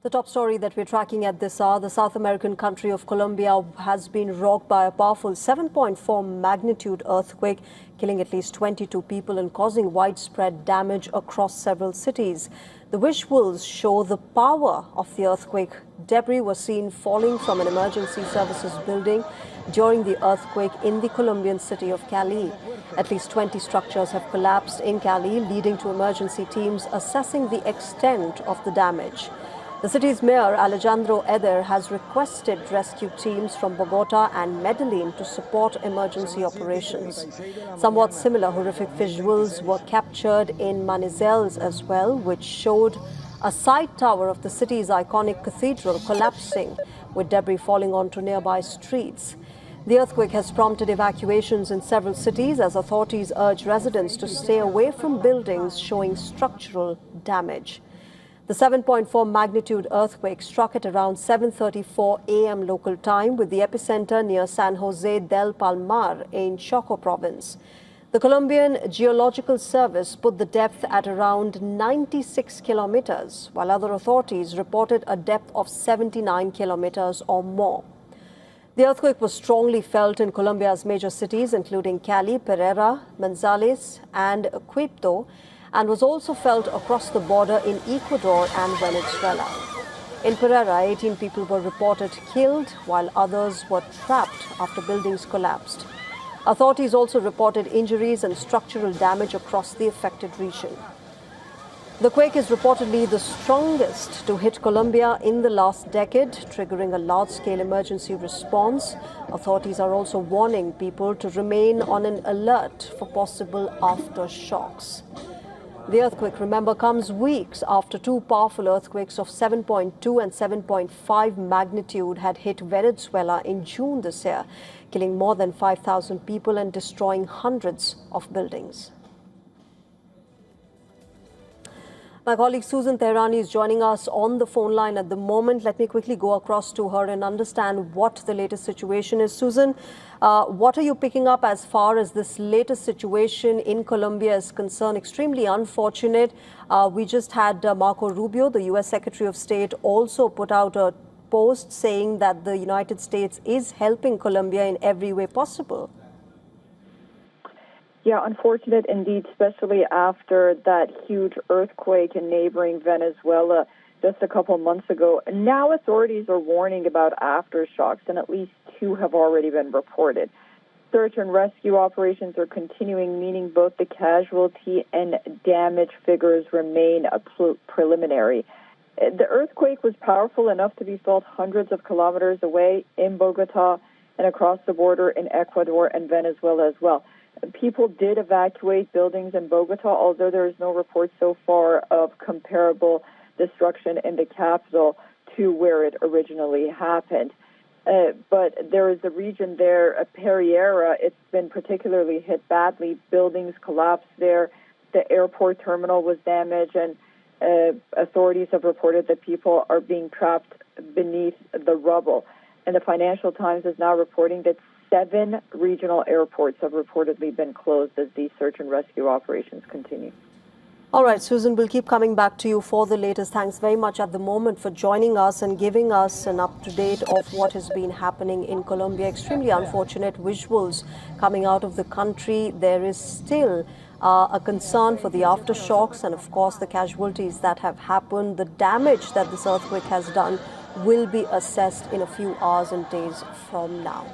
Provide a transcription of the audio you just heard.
The top story that we're tracking at this hour, the South American country of Colombia has been rocked by a powerful 7.4 magnitude earthquake, killing at least 22 people and causing widespread damage across several cities. The visuals show the power of the earthquake. Debris was seen falling from an emergency services building during the earthquake in the Colombian city of Cali. At least 20 structures have collapsed in Cali, leading to emergency teams assessing the extent of the damage. The city's mayor, Alejandro Eder, has requested rescue teams from Bogota and Medellin to support emergency operations. Somewhat similar horrific visuals were captured in Manizales as well, which showed a side tower of the city's iconic cathedral collapsing, with debris falling onto nearby streets. The earthquake has prompted evacuations in several cities as authorities urge residents to stay away from buildings showing structural damage. The 7.4 magnitude earthquake struck at around 7:34 a.m. local time, with the epicenter near San Jose del Palmar in Choco province. The Colombian Geological Service put the depth at around 96 kilometers, while other authorities reported a depth of 79 kilometers or more. The earthquake was strongly felt in Colombia's major cities, including Cali, Pereira, Manizales, and Quibdo, and was also felt across the border in Ecuador and Venezuela. In Pereira, 18 people were reported killed, while others were trapped after buildings collapsed. Authorities also reported injuries and structural damage across the affected region. The quake is reportedly the strongest to hit Colombia in the last decade, triggering a large-scale emergency response. Authorities are also warning people to remain on an alert for possible aftershocks. The earthquake, remember, comes weeks after two powerful earthquakes of 7.2 and 7.5 magnitude had hit Venezuela in June this year, killing more than 5,000 people and destroying hundreds of buildings. My colleague Susan Tehrani is joining us on the phone line at the moment. Let me quickly go across to her and understand what the latest situation is. Susan, what are you picking up as far as this latest situation in Colombia is concerned? Extremely unfortunate. We just had Marco Rubio, the U.S. Secretary of State, also put out a post saying that the United States is helping Colombia in every way possible. Yeah, unfortunate indeed, especially after that huge earthquake in neighboring Venezuela just a couple months ago. Now authorities are warning about aftershocks, and at least two have already been reported. Search and rescue operations are continuing, meaning both the casualty and damage figures remain preliminary. The earthquake was powerful enough to be felt hundreds of kilometers away in Bogota and across the border in Ecuador and Venezuela as well. People did evacuate buildings in Bogota, although there is no report so far of comparable destruction in the capital to where it originally happened. But there is a region there, Pereira, it's been particularly hit badly. Buildings collapsed there. The airport terminal was damaged, and authorities have reported that people are being trapped beneath the rubble. And the Financial Times is now reporting that 7 regional airports have reportedly been closed as these search and rescue operations continue. All right, Susan, we'll keep coming back to you for the latest. Thanks very much at the moment for joining us and giving us an up-to-date of what has been happening in Colombia. Extremely unfortunate visuals coming out of the country. There is still a concern for the aftershocks and, of course, the casualties that have happened. The damage that this earthquake has done will be assessed in a few hours and days from now.